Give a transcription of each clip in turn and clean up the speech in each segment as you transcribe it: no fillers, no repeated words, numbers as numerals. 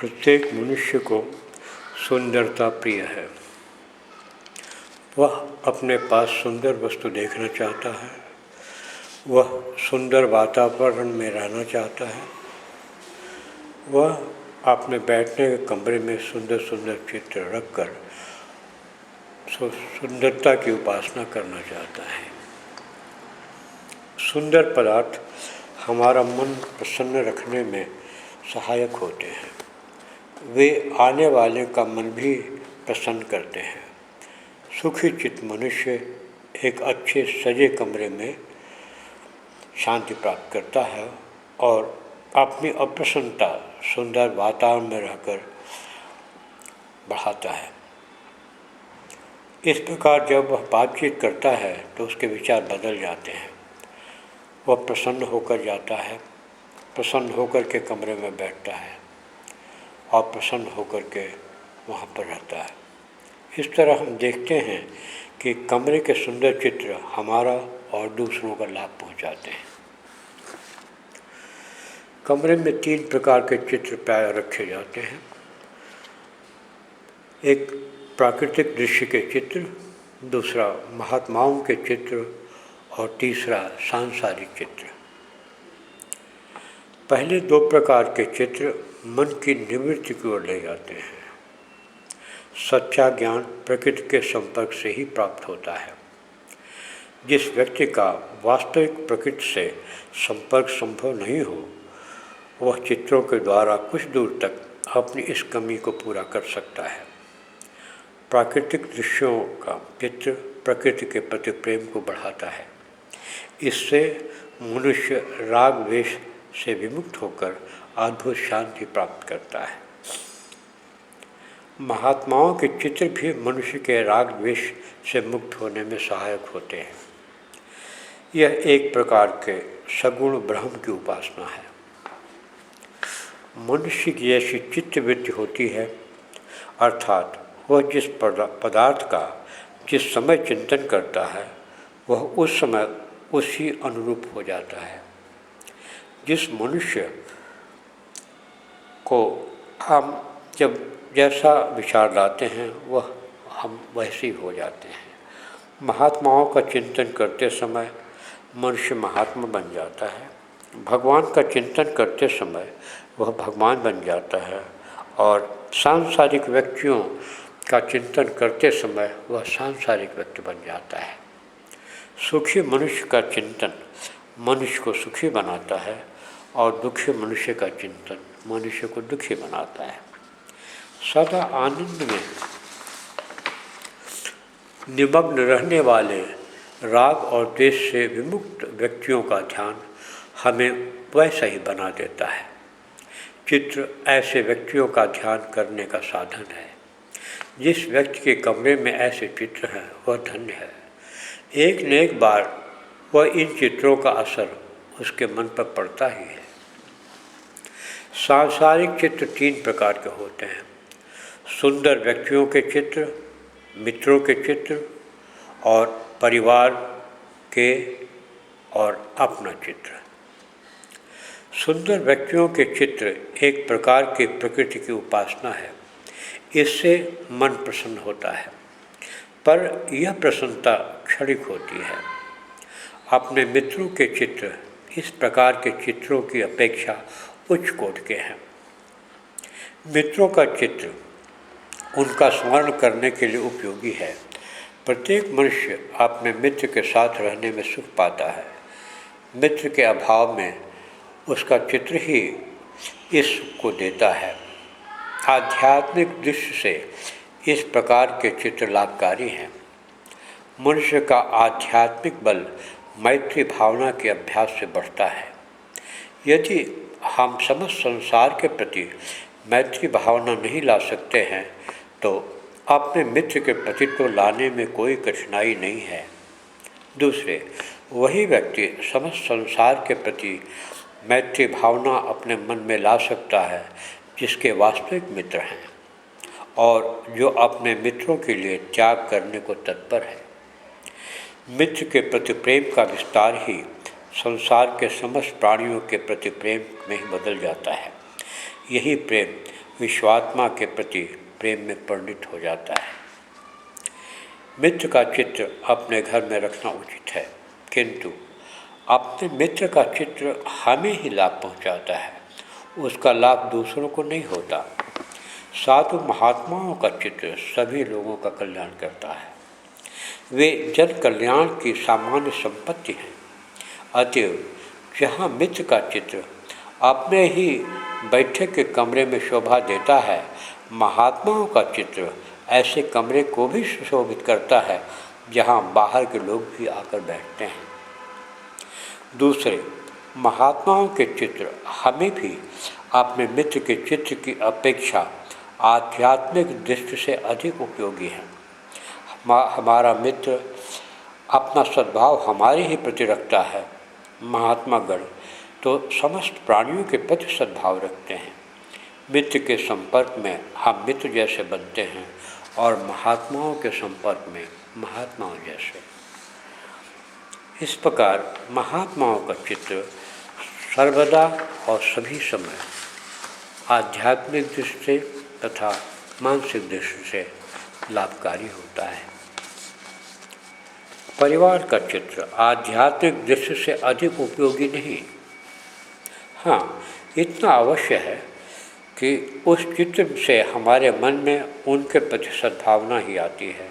प्रत्येक मनुष्य को सुंदरता प्रिय है। वह अपने पास सुंदर वस्तु देखना चाहता है, वह सुंदर वातावरण में रहना चाहता है, वह अपने बैठने के कमरे में सुंदर सुंदर चित्र रखकर सुंदरता की उपासना करना चाहता है। सुंदर पदार्थ हमारा मन प्रसन्न रखने में सहायक होते हैं। वे आने वाले का मन भी प्रसन्न करते हैं। सुखी चित्त मनुष्य एक अच्छे सजे कमरे में शांति प्राप्त करता है और अपनी अप्रसन्नता सुंदर वातावरण में रहकर बढ़ाता है। इस प्रकार जब वह बातचीत करता है तो उसके विचार बदल जाते हैं। वह प्रसन्न होकर जाता है, प्रसन्न होकर के कमरे में बैठता है और प्रसन्न होकर के वहाँ पर रहता है। इस तरह हम देखते हैं कि कमरे के सुंदर चित्र हमारा और दूसरों का लाभ पहुँचाते हैं। कमरे में 3 प्रकार के चित्र प्राय रखे जाते हैं। एक प्राकृतिक दृश्य के चित्र, दूसरा महात्माओं के चित्र और तीसरा सांसारिक चित्र। पहले 2 प्रकार के चित्र मन की निवृत्ति की ओर ले जाते हैं। सच्चा ज्ञान प्रकृति के संपर्क से ही प्राप्त होता है। जिस व्यक्ति का वास्तविक प्रकृति से संपर्क संभव नहीं हो, वह चित्रों के द्वारा कुछ दूर तक अपनी इस कमी को पूरा कर सकता है। प्राकृतिक दृश्यों का चित्र प्रकृति के प्रति प्रेम को बढ़ाता है। इससे मनुष्य राग द्वेष से विमुक्त होकर अद्भुत शांति प्राप्त करता है। महात्माओं के चित्र भी मनुष्य के राग द्वेष से मुक्त होने में सहायक होते हैं। यह एक प्रकार के सगुण ब्रह्म की उपासना है। मनुष्य की ऐसी चित्तवृत्ति होती है, अर्थात वह जिस पदार्थ का जिस समय चिंतन करता है वह उस समय उसी अनुरूप हो जाता है। जिस मनुष्य को हम जब जैसा विचार लाते हैं वह हम वैसे ही हो जाते हैं। महात्माओं का चिंतन करते समय मनुष्य महात्मा बन जाता है। भगवान का चिंतन करते समय वह भगवान बन जाता है और सांसारिक व्यक्तियों का चिंतन करते समय वह सांसारिक व्यक्ति बन जाता है। सुखी मनुष्य का चिंतन मनुष्य को सुखी बनाता है और दुखी मनुष्य का चिंतन मनुष्य को दुखी बनाता है। सदा आनंद में निमग्न रहने वाले राग और द्वेष से विमुक्त व्यक्तियों का ध्यान हमें वैसा ही बना देता है। चित्र ऐसे व्यक्तियों का ध्यान करने का साधन है। जिस व्यक्ति के कमरे में ऐसे चित्र हैं वह धन्य है। एक न एक बार वह इन चित्रों का असर उसके मन पर पड़ता ही है। सांसारिक चित्र 3 प्रकार के होते हैं। सुंदर व्यक्तियों के चित्र, मित्रों के चित्र और परिवार के और अपना चित्र। सुंदर व्यक्तियों के चित्र एक प्रकार की प्रकृति की उपासना है। इससे मन प्रसन्न होता है, पर यह प्रसन्नता क्षणिक होती है। अपने मित्रों के चित्र इस प्रकार के चित्रों की अपेक्षा उच्च कोटि के हैं। मित्रों का चित्र उनका स्मरण करने के लिए उपयोगी है। प्रत्येक मनुष्य अपने मित्र के साथ रहने में सुख पाता है। मित्र के अभाव में उसका चित्र ही इस सुख को देता है। आध्यात्मिक दृष्टि से इस प्रकार के चित्र लाभकारी हैं। मनुष्य का आध्यात्मिक बल मैत्री भावना के अभ्यास से बढ़ता है। यदि हम समस्त संसार के प्रति मैत्री भावना नहीं ला सकते हैं तो अपने मित्र के प्रति तो लाने में कोई कठिनाई नहीं है। दूसरे, वही व्यक्ति समस्त संसार के प्रति मैत्री भावना अपने मन में ला सकता है जिसके वास्तविक मित्र हैं और जो अपने मित्रों के लिए त्याग करने को तत्पर है। मित्र के प्रति प्रेम का विस्तार ही संसार के समस्त प्राणियों के प्रति प्रेम में ही बदल जाता है। यही प्रेम विश्वात्मा के प्रति प्रेम में परिणत हो जाता है। मित्र का चित्र अपने घर में रखना उचित है, किंतु अपने मित्र का चित्र हमें ही लाभ पहुंचाता है, उसका लाभ दूसरों को नहीं होता। साधु महात्माओं का चित्र सभी लोगों का कल्याण करता है, वे जन कल्याण की सामान्य संपत्ति हैं। अतएव जहाँ मित्र का चित्र अपने ही बैठक के कमरे में शोभा देता है, महात्माओं का चित्र ऐसे कमरे को भी सुशोभित करता है जहाँ बाहर के लोग भी आकर बैठते हैं। दूसरे, महात्माओं के चित्र हमें भी अपने मित्र के चित्र की अपेक्षा आध्यात्मिक दृष्टि से अधिक उपयोगी है। हमारा मित्र अपना सद्भाव हमारे ही प्रति रखता है। महात्मागण तो समस्त प्राणियों के प्रति सद्भाव रखते हैं। मित्र के संपर्क में हम मित्र जैसे बनते हैं और महात्माओं के संपर्क में महात्माओं जैसे। इस प्रकार महात्माओं का चित्र सर्वदा और सभी समय आध्यात्मिक दृष्टि से तथा मानसिक दृष्टि से लाभकारी होता है। परिवार का चित्र आध्यात्मिक दृष्टि से अधिक उपयोगी नहीं। हाँ, इतना अवश्य है कि उस चित्र से हमारे मन में उनके प्रति सद्भावना ही आती है।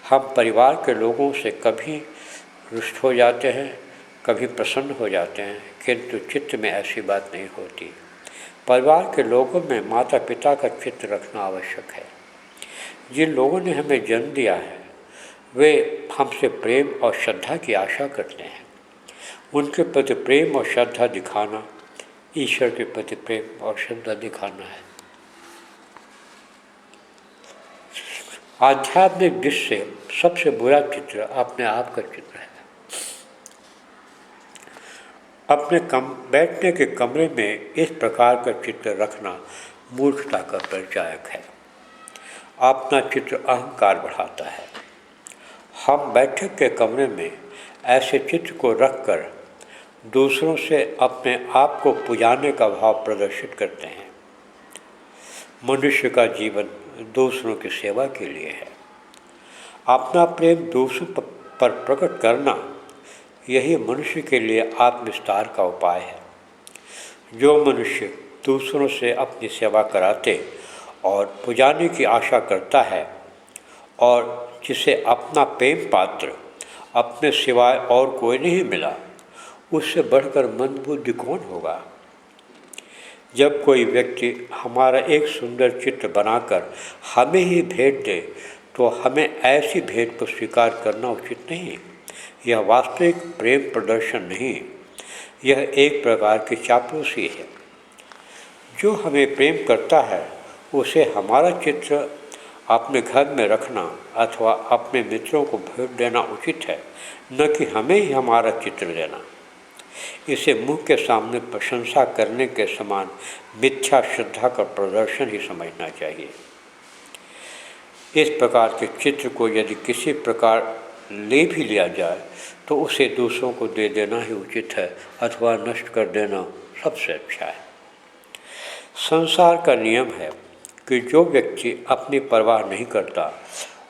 हम परिवार के लोगों से कभी रुष्ट हो जाते हैं, कभी प्रसन्न हो जाते हैं, किंतु चित्त में ऐसी बात नहीं होती। परिवार के लोगों में माता पिता का चित्र रखना आवश्यक है। जिन लोगों ने हमें जन्म दिया है वे हमसे प्रेम और श्रद्धा की आशा करते हैं। उनके प्रति प्रेम और श्रद्धा दिखाना ईश्वर के प्रति प्रेम और श्रद्धा दिखाना है। आध्यात्मिक दृष्टि से सबसे बुरा चित्र अपने आप का चित्र है। अपने बैठने के कमरे में इस प्रकार का चित्र रखना मूर्खता का परिचायक है। अपना चित्र अहंकार बढ़ाता है। हम बैठक के कमरे में ऐसे चित्र को रखकर दूसरों से अपने आप को पुजाने का भाव प्रदर्शित करते हैं। मनुष्य का जीवन दूसरों की सेवा के लिए है। अपना प्रेम दूसरों पर प्रकट करना यही मनुष्य के लिए आत्मविस्तार का उपाय है। जो मनुष्य दूसरों से अपनी सेवा कराते और पुजाने की आशा करता है और जिसे अपना प्रेम पात्र अपने सिवाय और कोई नहीं मिला, उससे बढ़कर मंदबुद्धि कौन होगा। जब कोई व्यक्ति हमारा एक सुंदर चित्र बनाकर हमें ही भेंट दे तो हमें ऐसी भेंट को स्वीकार करना उचित नहीं। यह वास्तविक प्रेम प्रदर्शन नहीं, यह एक प्रकार की चापलूसी है। जो हमें प्रेम करता है उसे हमारा चित्र अपने घर में रखना अथवा अपने मित्रों को भेंट देना उचित है, न कि हमें ही हमारा चित्र देना। इसे मुँह के सामने प्रशंसा करने के समान मिथ्या श्रद्धा का प्रदर्शन ही समझना चाहिए। इस प्रकार के चित्र को यदि किसी प्रकार ले भी लिया जाए तो उसे दूसरों को दे देना ही उचित है अथवा नष्ट कर देना सबसे अच्छा है। संसार का नियम है कि जो व्यक्ति अपनी परवाह नहीं करता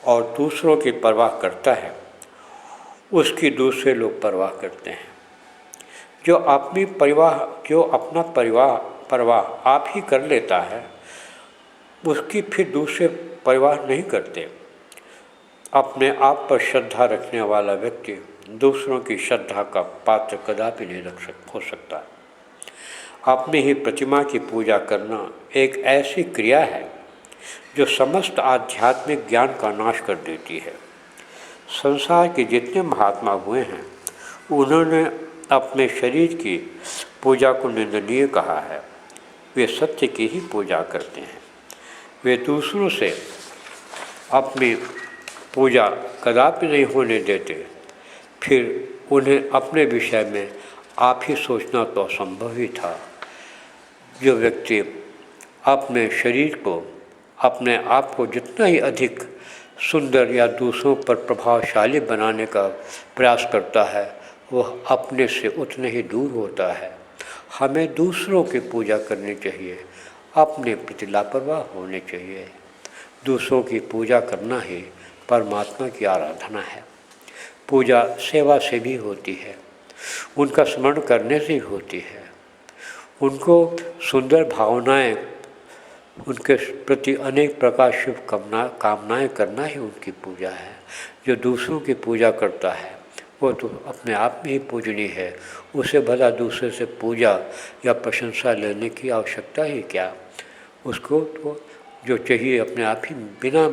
और दूसरों की परवाह करता है उसकी दूसरे लोग परवाह करते हैं। जो अपना परवाह आप ही कर लेता है उसकी फिर दूसरे परवाह नहीं करते। अपने आप पर श्रद्धा रखने वाला व्यक्ति दूसरों की श्रद्धा का पात्र कदापि नहीं हो सकता। अपनी ही प्रतिमा की पूजा करना एक ऐसी क्रिया है जो समस्त आध्यात्मिक ज्ञान का नाश कर देती है। संसार के जितने महात्मा हुए हैं उन्होंने अपने शरीर की पूजा को निंदनीय कहा है। वे सत्य की ही पूजा करते हैं। वे दूसरों से अपनी पूजा कदापि नहीं होने देते। फिर उन्हें अपने विषय में आप ही सोचना तो असंभव ही था। जो व्यक्ति अपने शरीर को अपने आप को जितना ही अधिक सुंदर या दूसरों पर प्रभावशाली बनाने का प्रयास करता है वह अपने से उतने ही दूर होता है। हमें दूसरों की पूजा करनी चाहिए अपने प्रति लापरवाह होने चाहिए। दूसरों की पूजा करना ही परमात्मा की आराधना है। पूजा सेवा से भी होती है, उनका स्मरण करने से ही होती है। उनको सुंदर भावनाएं, उनके प्रति अनेक प्रकार शुभ कामनाएं करना ही उनकी पूजा है। जो दूसरों की पूजा करता है वो तो अपने आप में ही पूजनीय है, उसे भला दूसरे से पूजा या प्रशंसा लेने की आवश्यकता ही क्या। उसको तो जो चाहिए अपने आप ही बिना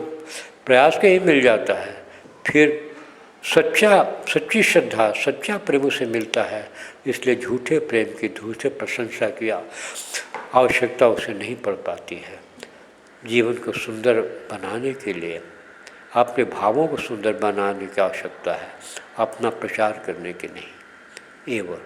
प्रयास के ही मिल जाता है। फिर सच्ची श्रद्धा, सच्चा प्रेम उसे मिलता है, इसलिए झूठे प्रेम की, झूठे प्रशंसा की आवश्यकता उसे नहीं पड़ पाती है। जीवन को सुंदर बनाने के लिए अपने भावों को सुंदर बनाने की आवश्यकता है, अपना प्रचार करने की नहीं। एवं